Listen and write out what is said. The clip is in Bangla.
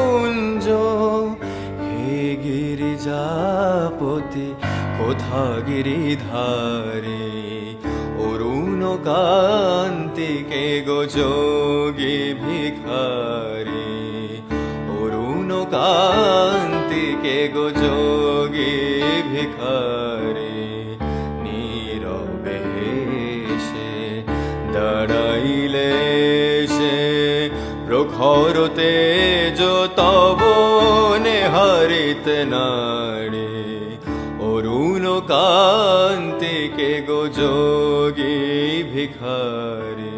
কুঞ্জ। হে গিরিজাপতি কোথা গিরিধারী, অরুণ কান্তিকে গো যোগী ভিখারী, অরুণ কান্তিকে গো যোগী ভিখারী। নীরবে সে দাঁড়াইলে সে, প্রখর তেজ তব নেহারিতে নারী, অরুণ কান্তিকে গো যোগী ভিখারী।